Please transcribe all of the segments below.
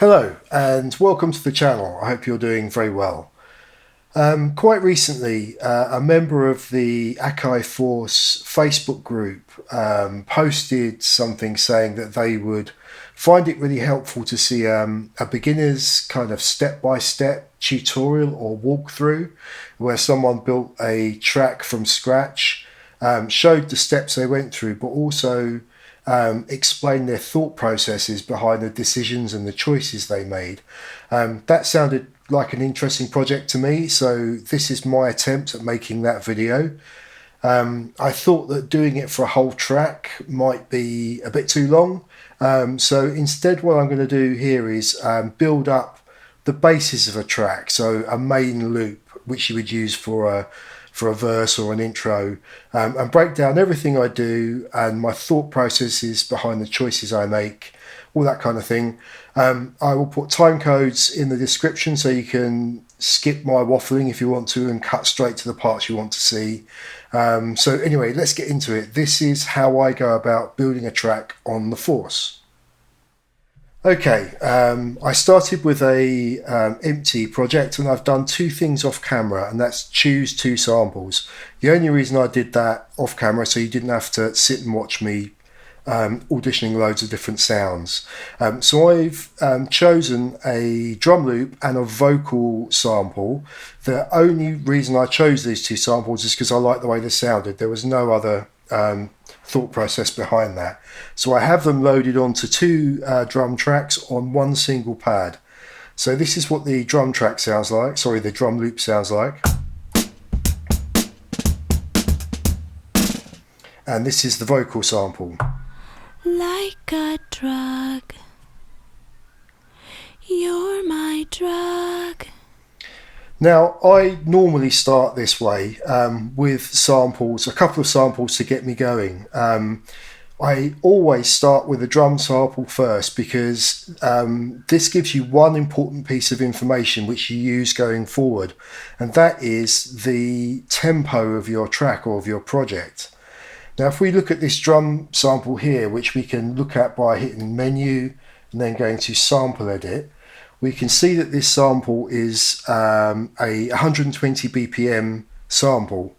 Hello and welcome to the channel. I hope you're doing very well. Quite recently, a member of the Akai Force Facebook group posted something saying that they would find it really helpful to see a beginner's kind of step-by-step tutorial or walkthrough where someone built a track from scratch, showed the steps they went through, but also explain their thought processes behind the decisions and the choices they made. That sounded like an interesting project to me, so this is my attempt at making that video. I thought that doing it for a whole track might be a bit too long, so instead what I'm going to do here is build up the basis of a track, so a main loop which you would use for a verse or an intro, and break down everything I do and my thought processes behind the choices I make, all that kind of thing. I will put timecodes in the description so you can skip my waffling if you want to and cut straight to the parts you want to see. So anyway, let's get into it. This is how I go about building a track on the Force. Okay, I started with a empty project, and I've done two things off camera, and that's choose two samples. The only reason I did that off camera so you didn't have to sit and watch me auditioning loads of different sounds. So I've chosen a drum loop and a vocal sample. The only reason I chose these two samples is because I like the way they sounded. There was no other thought process behind that. So I have them loaded onto two drum tracks on one single pad. So this is what the drum track sounds like, the drum loop sounds like. And this is the vocal sample. Like a drug, you're my drug. Now, I normally start this way with samples, a couple of samples to get me going. I always start with a drum sample first because this gives you one important piece of information which you use going forward, and that is the tempo of your track or of your project. Now, if we look at this drum sample here, which we can look at by hitting menu and then going to sample edit, we can see that this sample is a 120 BPM sample.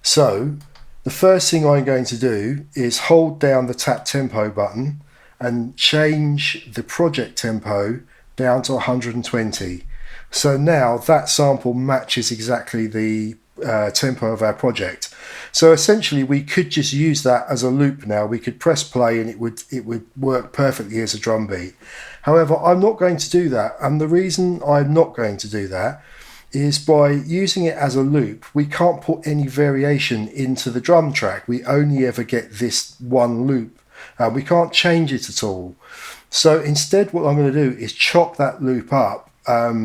So the first thing I'm going to do is hold down the tap tempo button and change the project tempo down to 120. So now that sample matches exactly the tempo of our project. So essentially we could just use that as a loop now. We could press play and it would work perfectly as a drum beat. However, I'm not going to do that, and the reason I'm not going to do that is by using it as a loop, we can't put any variation into the drum track. We only ever get this one loop. We can't change it at all. So instead what I'm going to do is chop that loop up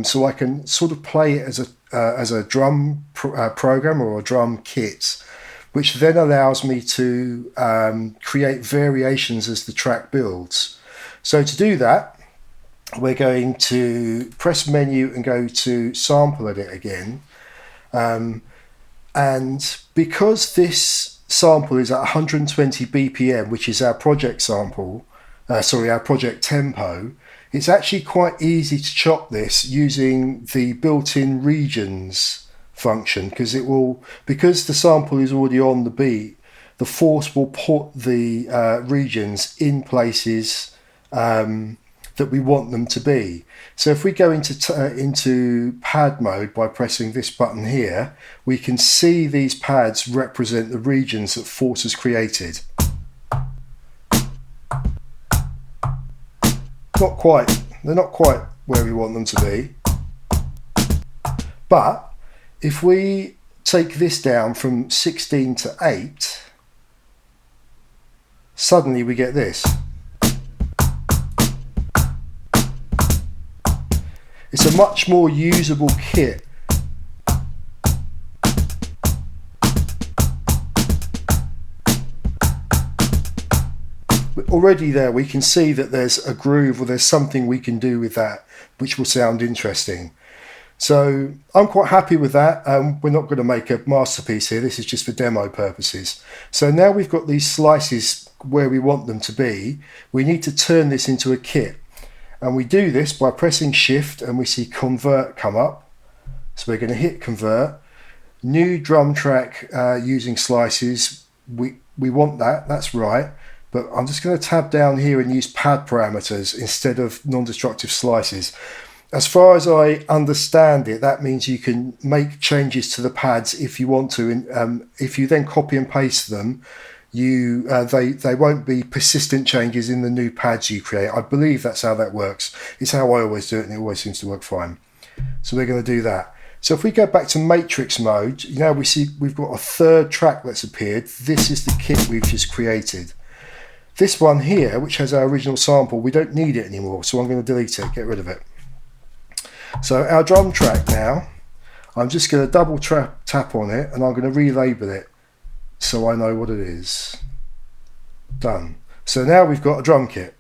so I can sort of play it as a drum program or a drum kit, which then allows me to create variations as the track builds. So to do that, we're going to press menu and go to sample edit again. And because this sample is at 120 BPM, which is our project sample, our project tempo, it's actually quite easy to chop this using the built-in regions function, because the sample is already on the beat, the Force will put the regions in places that we want them to be. So if we go into pad mode by pressing this button here, we can see these pads represent the regions that Force has created. They're not quite where we want them to be. But if we take this down from 16 to 8, suddenly we get this. It's a much more usable kit. Already there we can see that there's a groove, or there's something we can do with that which will sound interesting. So I'm quite happy with that. We're not going to make a masterpiece here. This is just for demo purposes. So now we've got these slices where we want them to be. We need to turn this into a kit. And we do this by pressing Shift and we see Convert come up. So we're going to hit Convert. New drum track using slices. We want that, that's right. But I'm just going to tab down here and use pad parameters instead of non-destructive slices. As far as I understand it, that means you can make changes to the pads if you want to. And if you then copy and paste them, they won't be persistent changes in the new pads you create. I believe that's how that works. It's how I always do it, and it always seems to work fine. So we're going to do that. So if we go back to matrix mode, now we see we've got a third track that's appeared. This is the kit we've just created. This one here, which has our original sample, we don't need it anymore, so I'm going to delete it, get rid of it. So our drum track now, I'm just going to double tap on it and I'm going to relabel it so I know what it is. Done. So now we've got a drum kit.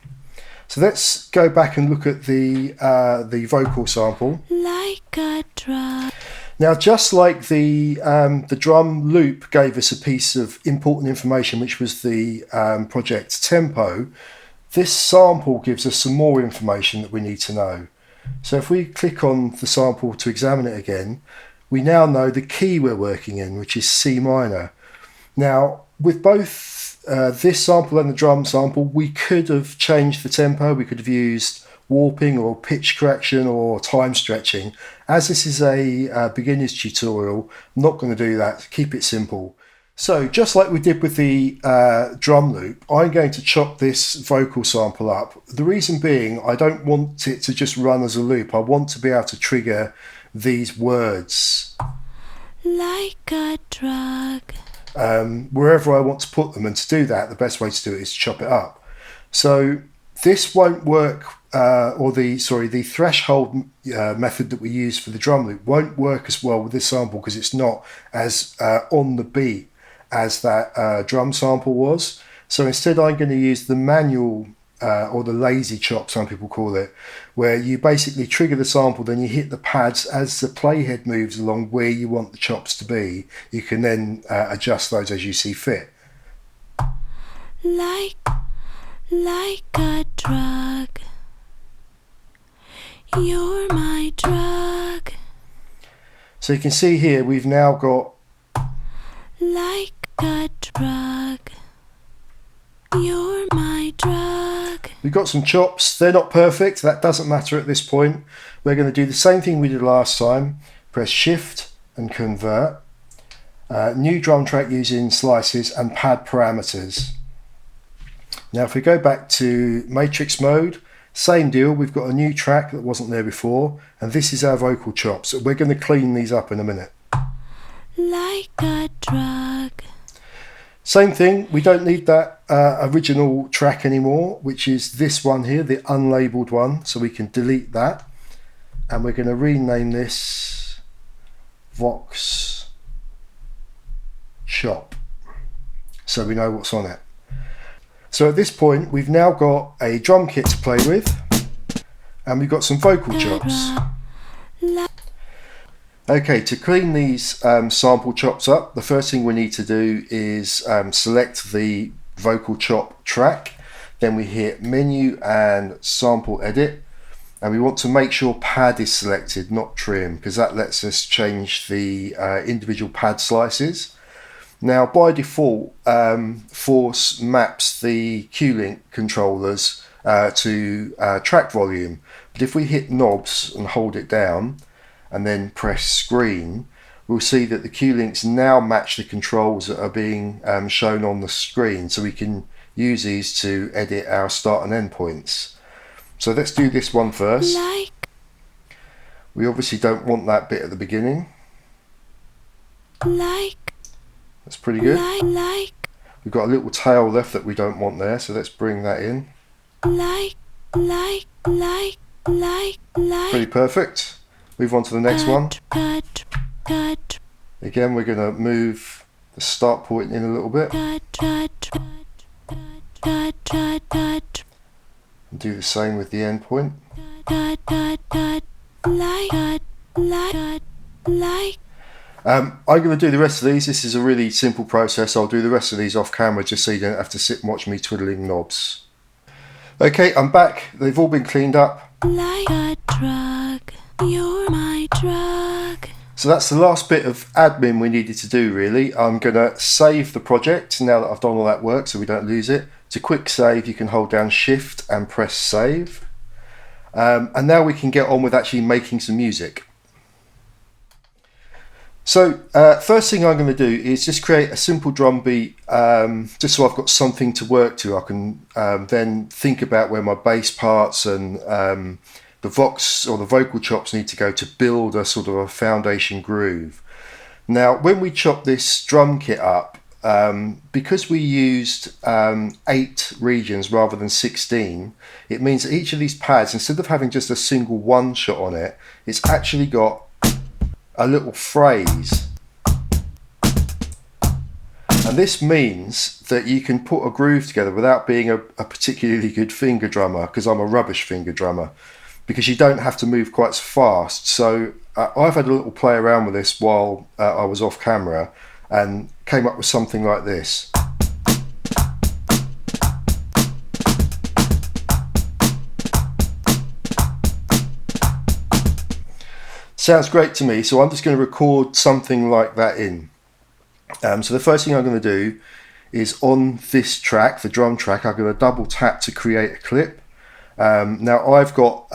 So let's go back and look at the vocal sample. Like a drug. Now, just like the drum loop gave us a piece of important information, which was the project tempo, this sample gives us some more information that we need to know. So if we click on the sample to examine it again, we now know the key we're working in, which is C minor. Now, with both this sample and the drum sample, we could have changed the tempo. We could have used warping or pitch correction or time stretching. As this is a beginner's tutorial, I'm not going to do that. Keep it simple. So just like we did with the drum loop, I'm going to chop this vocal sample up. The reason being, I don't want it to just run as a loop. I want to be able to trigger these words. Like a drug. Wherever I want to put them, and to do that, the best way to do it is to chop it up. So this won't work, the threshold method that we use for the drum loop won't work as well with this sample because it's not as on the beat as that drum sample was. So instead I'm going to use the manual or the lazy chop, some people call it, where you basically trigger the sample, then you hit the pads as the playhead moves along where you want the chops to be. You can then adjust those as you see fit. Like a drug. You're my drug. So you can see here we've now got Like a drug. You're my drug. we've got some chops. They're not perfect. That doesn't matter at this point. We're going to do the same thing we did last time. Press Shift and Convert. New drum track using slices and pad parameters. Now if we go back to matrix mode, same deal. We've got a new track that wasn't there before, and this is our vocal chops. We're going to clean these up in a minute. Like a drug. Same thing, we don't need that original track anymore, which is this one here, the unlabeled one, so we can delete that. And we're going to rename this Vox Chop, so we know what's on it. So at this point, we've now got a drum kit to play with, and we've got some vocal chops. Okay, to clean these sample chops up, the first thing we need to do is select the vocal chop track. Then we hit Menu and Sample Edit. And we want to make sure pad is selected, not trim, because that lets us change the individual pad slices. Now, by default, Force maps the Q-Link controllers to track volume. But if we hit knobs and hold it down, and then press screen, we'll see that the Q-links now match the controls that are being shown on the screen, so we can use these to edit our start and end points. So let's do this one first. We obviously don't want that bit at the beginning. That's pretty good. We've got a little tail left that we don't want there, so let's bring that in. Pretty perfect. Move on to the next one. Again, we're going to move the start point in a little bit. And do the same with the end point. I'm going to do the rest of these. This is a really simple process. I'll do the rest of these off camera just so you don't have to sit and watch me twiddling knobs. Okay, I'm back. They've all been cleaned up. Like a drug, you're my drug. So that's the last bit of admin we needed to do, really. I'm going to save the project now that I've done all that work so we don't lose it. To quick save, you can hold down Shift and press Save. And now we can get on with actually making some music. So first thing I'm going to do is just create a simple drum beat, just so I've got something to work to. I can then think about where my bass parts and the vox or the vocal chops need to go to build a sort of a foundation groove. Now, when we chop this drum kit up, because we used 8 regions rather than 16, it means that each of these pads, instead of having just a single one shot on it, it's actually got a little phrase. And this means that you can put a groove together without being a particularly good finger drummer, because I'm a rubbish finger drummer, because you don't have to move quite so fast. So I've had a little play around with this while I was off camera and came up with something like this. Sounds great to me, so I'm just going to record something like that in. So the first thing I'm going to do is on this track, the drum track, I'm going to double tap to create a clip. Now I've got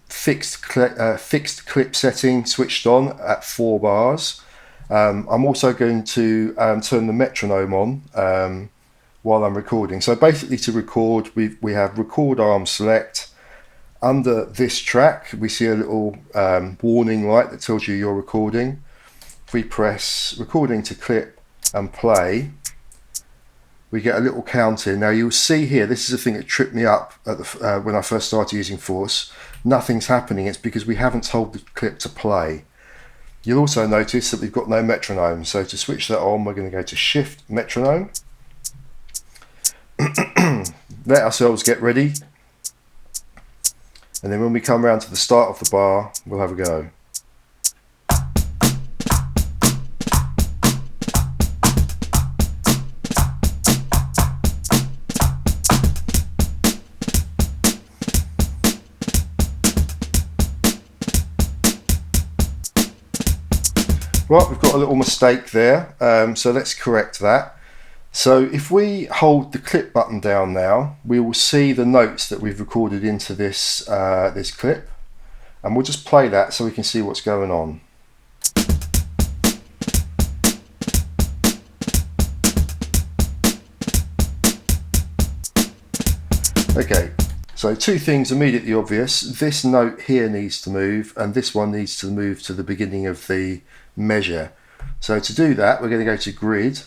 fixed clip setting switched on at 4 bars. I'm also going to turn the metronome on while I'm recording. So basically to record, we have record arm select. Under this track we see a little warning light that tells you you're recording. If we press recording to clip and play, we get a little count in. Now you'll see here, this is the thing that tripped me up at when I first started using Force. Nothing's happening. It's because we haven't told the clip to play. You'll also notice that we've got no metronome, so to switch that on we're going to go to Shift Metronome. Let ourselves get ready, and then when we come around to the start of the bar we'll have a go. Right, we've got a little mistake there, so let's correct that. So if we hold the clip button down now, we will see the notes that we've recorded into this, this clip, and we'll just play that so we can see what's going on. Okay, so 2 things immediately obvious. This note here needs to move, and this one needs to move to the beginning of the measure. So to do that we're going to go to Grid,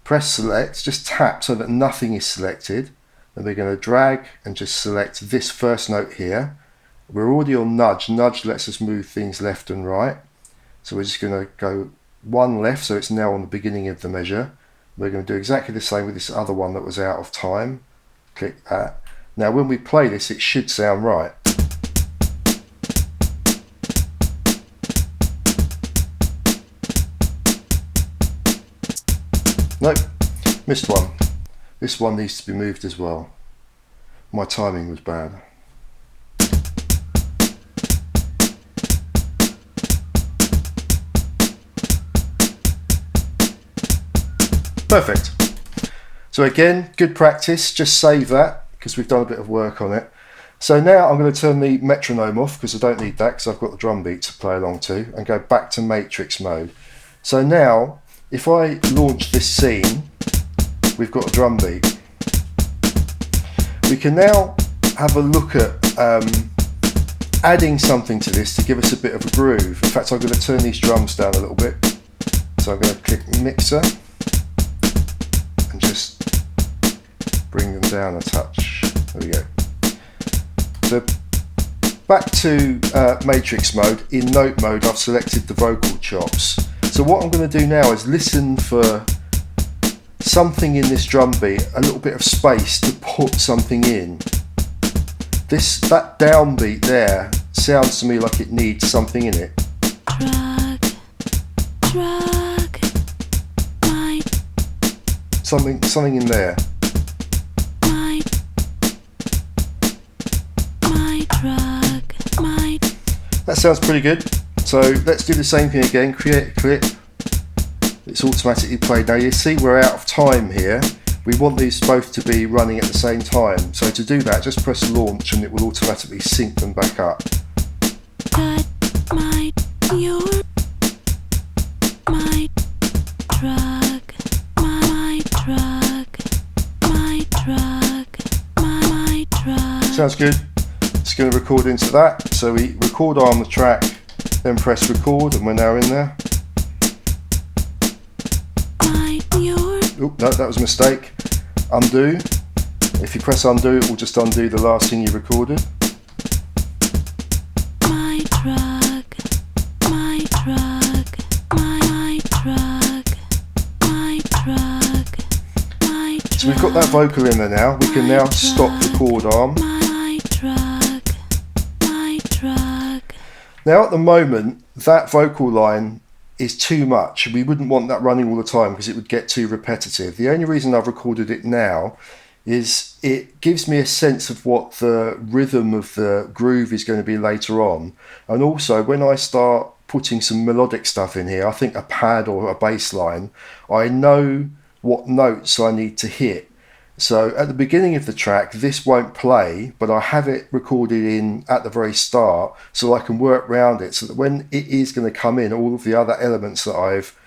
press Select, just tap so that nothing is selected, and we're going to drag and just select this first note here. We're already on Nudge. Nudge lets us move things left and right, so we're just going to go 1 left, so it's now on the beginning of the measure. We're going to do exactly the same with this other one that was out of time. Click that. Now when we play this it should sound right. Nope, missed one. This one needs to be moved as well. My timing was bad. Perfect. So again, good practice, just save that because we've done a bit of work on it. So now I'm going to turn the metronome off because I don't need that because I've got the drum beat to play along to, and go back to matrix mode. So now if I launch this scene, we've got a drum beat. We can now have a look at adding something to this to give us a bit of a groove. In fact, I'm going to turn these drums down a little bit. So I'm going to click Mixer and just bring them down a touch. There we go. So back to matrix mode. In note mode, I've selected the vocal chops. So what I'm going to do now is listen for something in this drum beat, a little bit of space to put something in. That downbeat there sounds to me like it needs something in it. Drug, something in there. That sounds pretty good. So let's do the same thing again, create a clip. It's automatically played. Now you see we're out of time here. We want these both to be running at the same time. So to do that, just press launch and it will automatically sync them back up. Cut my, your, my truck, my truck, my truck, my truck. Sounds good. It's going to record into that. So we record on the track, then press record, and we're now in there. Oh, no, that was a mistake. Undo. If you press undo, it will just undo the last thing you recorded. My truck, my truck, my truck, my truck, my truck. So we've got that vocal in there now. We can now stop record arm. My truck, my truck. Now at the moment, that vocal line is too much. We wouldn't want that running all the time because it would get too repetitive. The only reason I've recorded it now is it gives me a sense of what the rhythm of the groove is going to be later on. And also when I start putting some melodic stuff in here, I think a pad or a bass line, I know what notes I need to hit. So at the beginning of the track, this won't play, but I have it recorded in at the very start so I can work around it so that when it is going to come in, all of the other elements that I've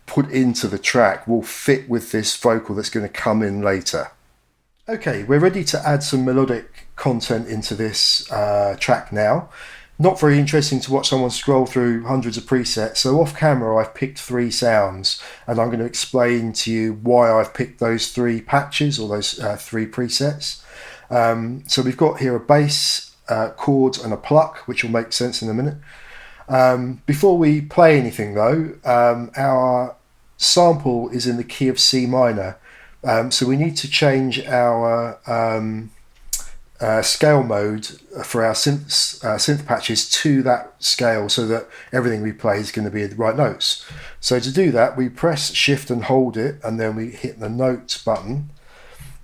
put into the track will fit with this vocal that's going to come in later. Okay, we're ready to add some melodic content into this track now. Not very interesting to watch someone scroll through hundreds of presets, so off camera I've picked 3 sounds and I'm going to explain to you why I've picked those 3 patches or those 3 presets. So we've got here a bass, chords and a pluck, which will make sense in a minute. Before we play anything though, our sample is in the key of C minor, so we need to change our scale mode for our synth patches to that scale so that everything we play is going to be the right notes. So to do that, we press shift and hold it, and then we hit the note button.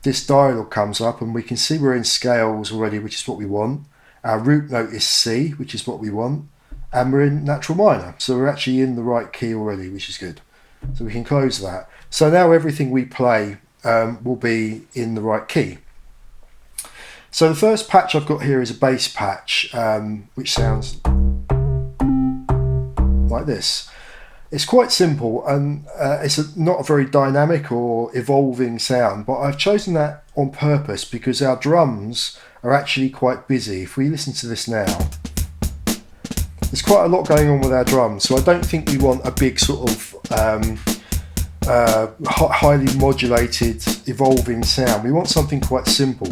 This dialog comes up and we can see we're in scales already, which is what we want. Our root note is C, which is what we want, and we're in natural minor, so we're actually in the right key already, which is good. So we can close that. So now everything we play will be in the right key. So the first patch I've got here is a bass patch, which sounds like this. It's quite simple and it's not a very dynamic or evolving sound, but I've chosen that on purpose because our drums are actually quite busy. If we listen to this now, there's quite a lot going on with our drums, so I don't think we want a big sort of highly modulated, evolving sound. We want something quite simple.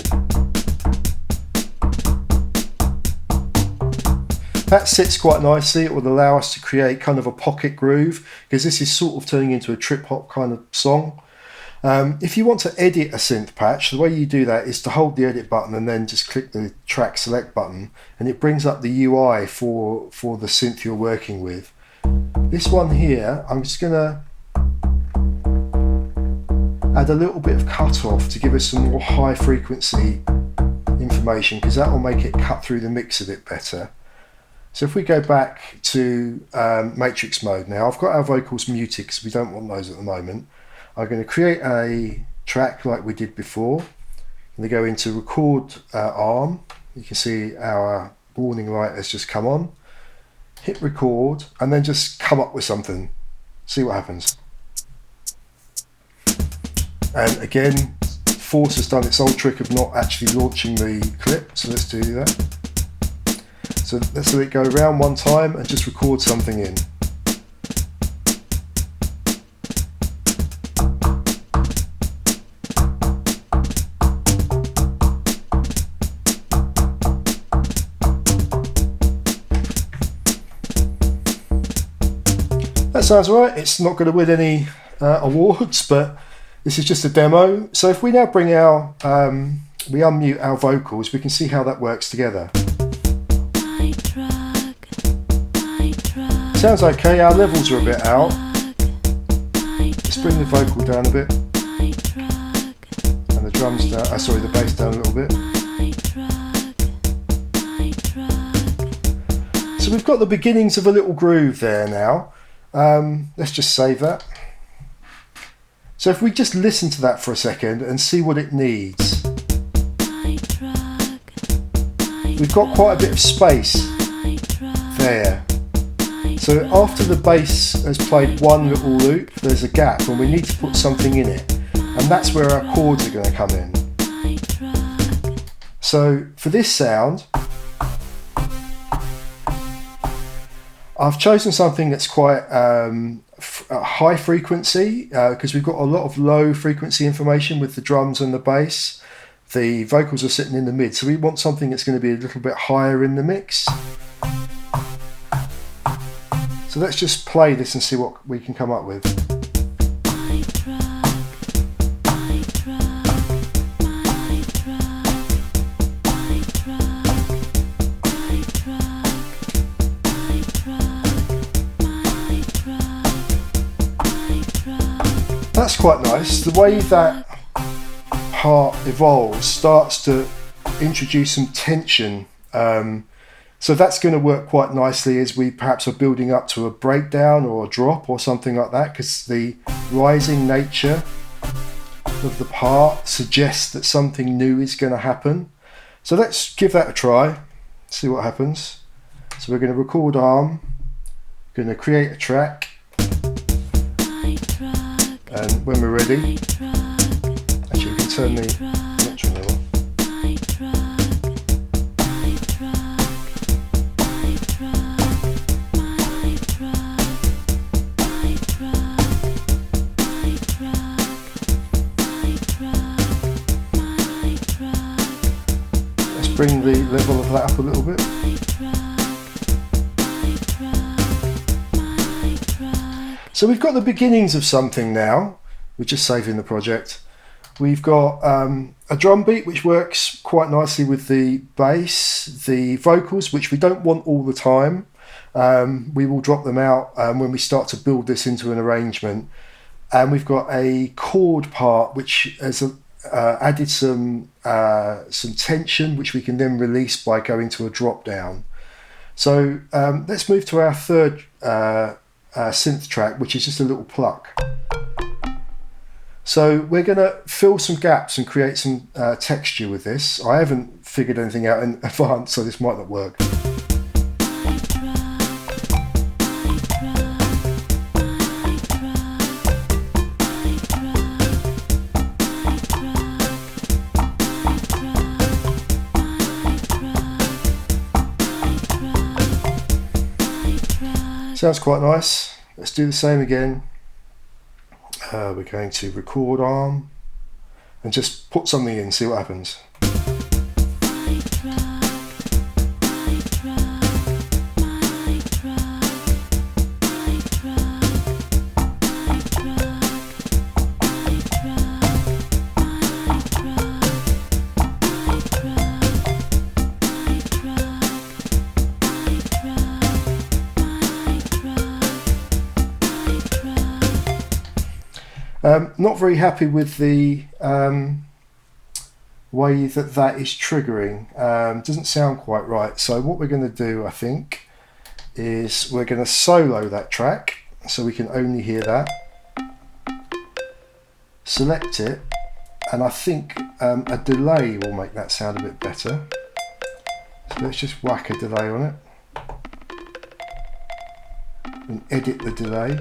That sits quite nicely. It will allow us to create kind of a pocket groove because this is sort of turning into a trip hop kind of song. If you want to edit a synth patch, the way you do that is to hold the edit button and then just click the track select button, and it brings up the UI for the synth you're working with. This one here, I'm just going to add a little bit of cutoff to give us some more high frequency information because that will make it cut through the mix a bit better. So if we go back to matrix mode now, I've got our vocals muted because we don't want those at the moment. I'm going to create a track like we did before. I'm going to go into record arm. You can see our warning light has just come on. Hit record and then just come up with something. See what happens. And again, Force has done its old trick of not actually launching the clip, so let's do that. So let's let it go around one time and just record something in. That sounds right. It's not going to win any awards, but this is just a demo. So if we now bring our, we unmute our vocals, we can see how that works together. Sounds okay, our levels are a bit out. Let's bring the vocal down a bit. And the drums down, sorry, the bass down a little bit. So we've got the beginnings of a little groove there now. Let's just save that. So if we just listen to that for a second and see what it needs. We've got quite a bit of space there. So after the bass has played one little loop, there's a gap and we need to put something in it. And that's where our chords are going to come in. So for this sound, I've chosen something that's quite high frequency because we've got a lot of low frequency information with the drums and the bass. The vocals are sitting in the mid, so we want something that's going to be a little bit higher in the mix. So let's just play this and see what we can come up with. That's quite nice. The way that part evolves starts to introduce some tension. So that's going to work quite nicely as we perhaps are building up to a breakdown or a drop or something like that, because the rising nature of the part suggests that something new is going to happen. So let's give that a try, see what happens. So we're going to record arm, going to create a track, and when we're ready, actually we can turn the metronome on. Let's bring the level of that up a little bit. So we've got the beginnings of something now. We're just saving the project. We've got a drum beat which works quite nicely with the bass, the vocals which we don't want all the time. We will drop them out when we start to build this into an arrangement. And we've got a chord part which has added some tension which we can then release by going to a drop down. So let's move to our third synth track, which is just a little pluck. So we're going to fill some gaps and create some texture with this. I haven't figured anything out in advance, so this might not work. Sounds quite nice. Let's do the same again. We're going to record arm and just put something in, see what happens. Not very happy with the way that is triggering. Doesn't sound quite right. So what we're going to do, I think, is we're going to solo that track so we can only hear that. Select it, and I think a delay will make that sound a bit better. So let's just whack a delay on it and edit the delay.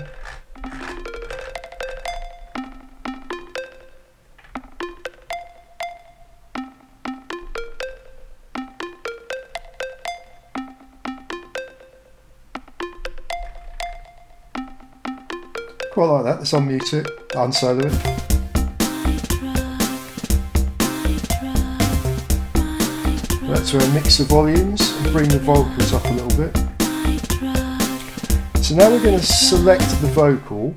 Quite like that. Let's unmute it, unsolo it. That's where I mix the volumes and bring the vocals up a little bit. So now we're going to select the vocal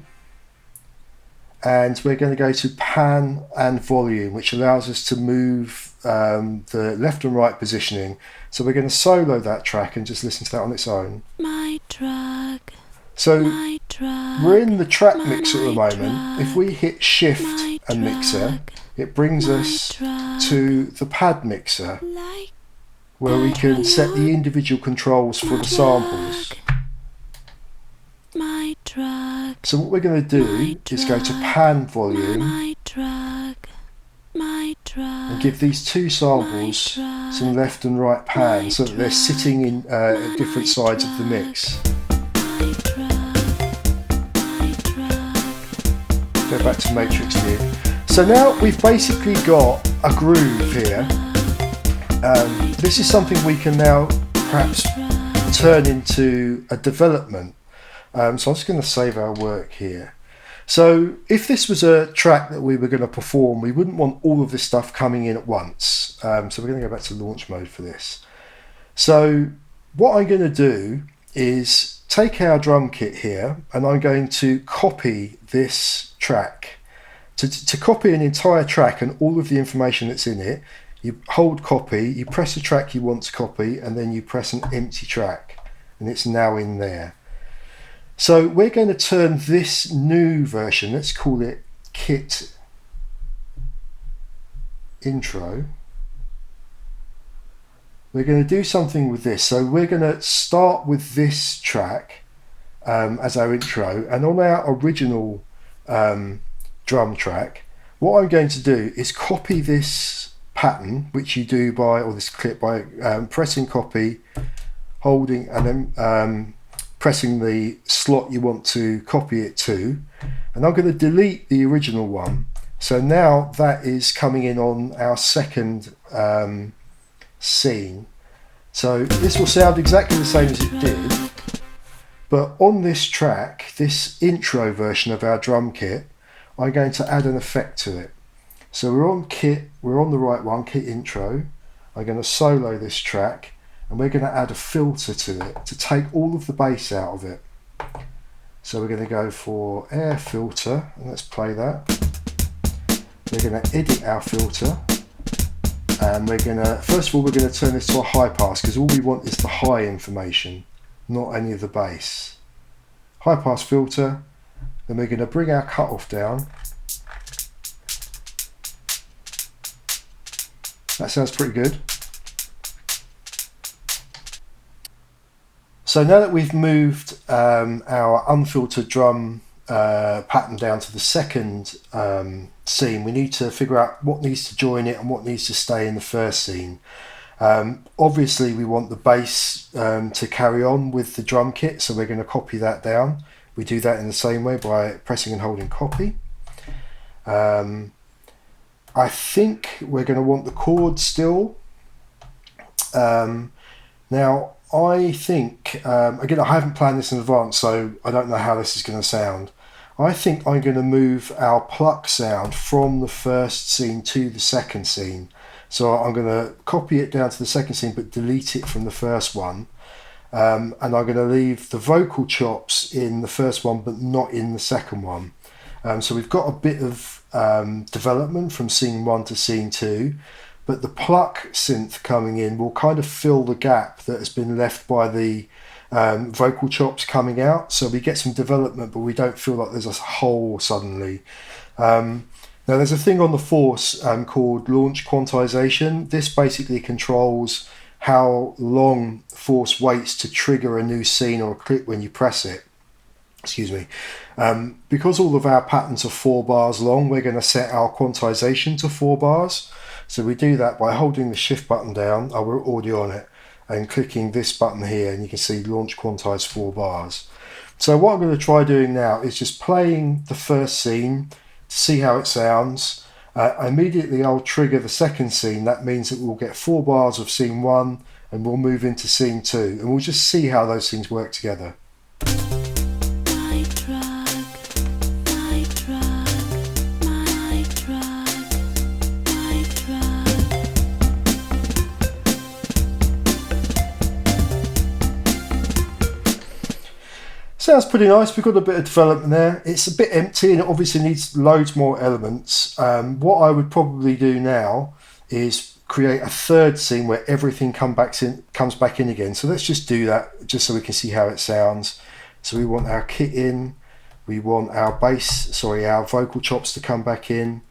and we're going to go to pan and volume, which allows us to move the left and right positioning. So we're going to solo that track and just listen to that on its own. My drug. So My drug. we're in the track mixer at the moment. If we hit shift and mixer, it brings us to the pad mixer, Like where we can set the individual controls for the samples. My drug. So what we're going to do is go to pan volume My drug. My drug. and give these two samples some left and right pan so that they're sitting in at different sides of the mix. My drug. My drug. Go back to matrix view. So now we've basically got a groove here. This is something we can now perhaps turn into a development. So I'm just going to save our work here. So if this was a track that we were going to perform, we wouldn't want all of this stuff coming in at once. So we're going to go back to launch mode for this. So what I'm going to do is take our drum kit here and I'm going to copy this track. To copy an entire track and all of the information that's in it, you hold copy, you press the track you want to copy, and then you press an empty track, and it's now in there. So we're going to turn this new version, let's call it kit intro. We're going to do something with this. So we're going to start with this track as our intro, and on our original drum track, what I'm going to do is copy this pattern, which you do by, or this clip, by pressing copy, holding, and then pressing the slot you want to copy it to, and I'm going to delete the original one. So now that is coming in on our second scene. So this will sound exactly the same as it did, but on this track, this intro version of our drum kit, I'm going to add an effect to it. So we're on kit, we're on the right one, kit intro. I'm going to solo this track and we're going to add a filter to it to take all of the bass out of it. So we're going to go for air filter, and let's play that. We're going to edit our filter, and we're going to, first of all, we're going to turn this to a high pass because all we want is the high information, not any of the bass. High pass filter, then we're going to bring our cutoff down. That sounds pretty good. So now that we've moved our unfiltered drum pattern down to the second scene, we need to figure out what needs to join it and what needs to stay in the first scene. Obviously we want the bass to carry on with the drum kit, so we're going to copy that down. We do that in the same way by pressing and holding copy. I think we're going to want the chord still. Now I think, again, I haven't planned this in advance, so I don't know how this is going to sound. I think I'm going to move our pluck sound from the first scene to the second scene. So I'm going to copy it down to the second scene but delete it from the first one. And I'm going to leave the vocal chops in the first one but not in the second one. So we've got a bit of development from scene 1 to scene 2, but the pluck synth coming in will kind of fill the gap that has been left by the vocal chops coming out. So we get some development, but we don't feel like there's a hole suddenly. Now there's a thing on the Force called launch quantization. This basically controls how long Force waits to trigger a new scene or a clip when you press it. Excuse me. Because all of our patterns are 4 bars long, we're going to set our quantization to 4 bars. So we do that by holding the shift button down, we're already on it, and clicking this button here, and you can see launch quantize 4 bars. So what I'm going to try doing now is just playing the first scene to see how it sounds. Immediately I'll trigger the second scene. That means that we'll get 4 bars of scene 1 and we'll move into scene 2, and we'll just see how those things work together. Sounds pretty nice. We've got a bit of development there. It's a bit empty and it obviously needs loads more elements. What I would probably do now is create a third scene where everything comes back in again. So let's just do that just so we can see how it sounds. So we want our kit in, we want our bass, our vocal chops to come back in.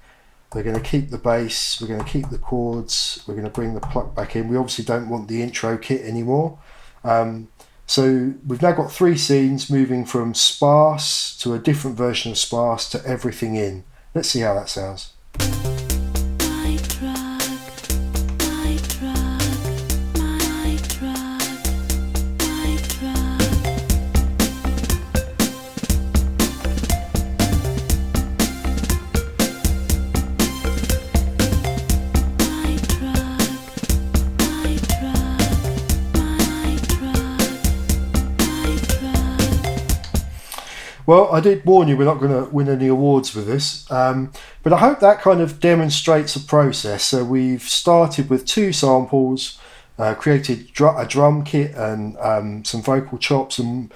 We're going to keep the bass, we're going to keep the chords, we're going to bring the pluck back in. We obviously don't want the intro kit anymore. So we've now got 3 scenes moving from sparse to a different version of sparse to everything in. Let's see how that sounds. My drug, my drug, my drug, my drug. My drug, my drug, my drug, my drug. Well, I did warn you we're not going to win any awards with this, but I hope that kind of demonstrates a process. So we've started with 2 samples, created a drum kit and some vocal chops, and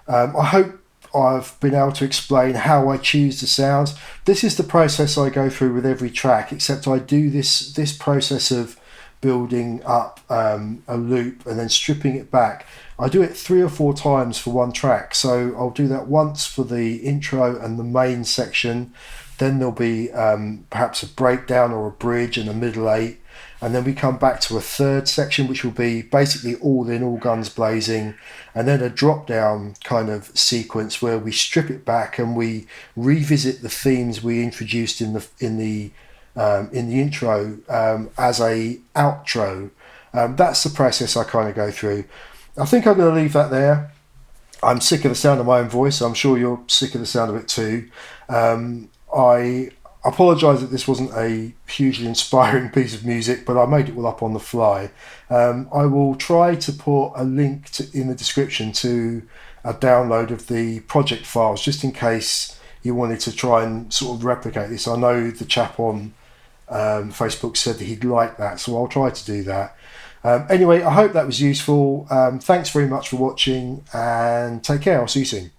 I hope I've been able to explain how I choose the sounds. This is the process I go through with every track, except I do this process of building up a loop and then stripping it back. I do it 3 or 4 times for one track, so I'll do that once for the intro and the main section, then there'll be perhaps a breakdown or a bridge and a middle 8, and then we come back to a 3rd section which will be basically all in, all guns blazing, and then a drop down kind of sequence where we strip it back and we revisit the themes we introduced in the intro as a outro. That's the process I kind of go through. I think I'm going to leave that there. I'm sick of the sound of my own voice. I'm sure you're sick of the sound of it too. I apologise that this wasn't a hugely inspiring piece of music, but I made it all up on the fly. I will try to put a link in the description to a download of the project files, just in case you wanted to try and sort of replicate this. I know the chap on Facebook said that he'd like that, so I'll try to do that. Anyway, I hope that was useful. Thanks very much for watching, and take care. I'll see you soon.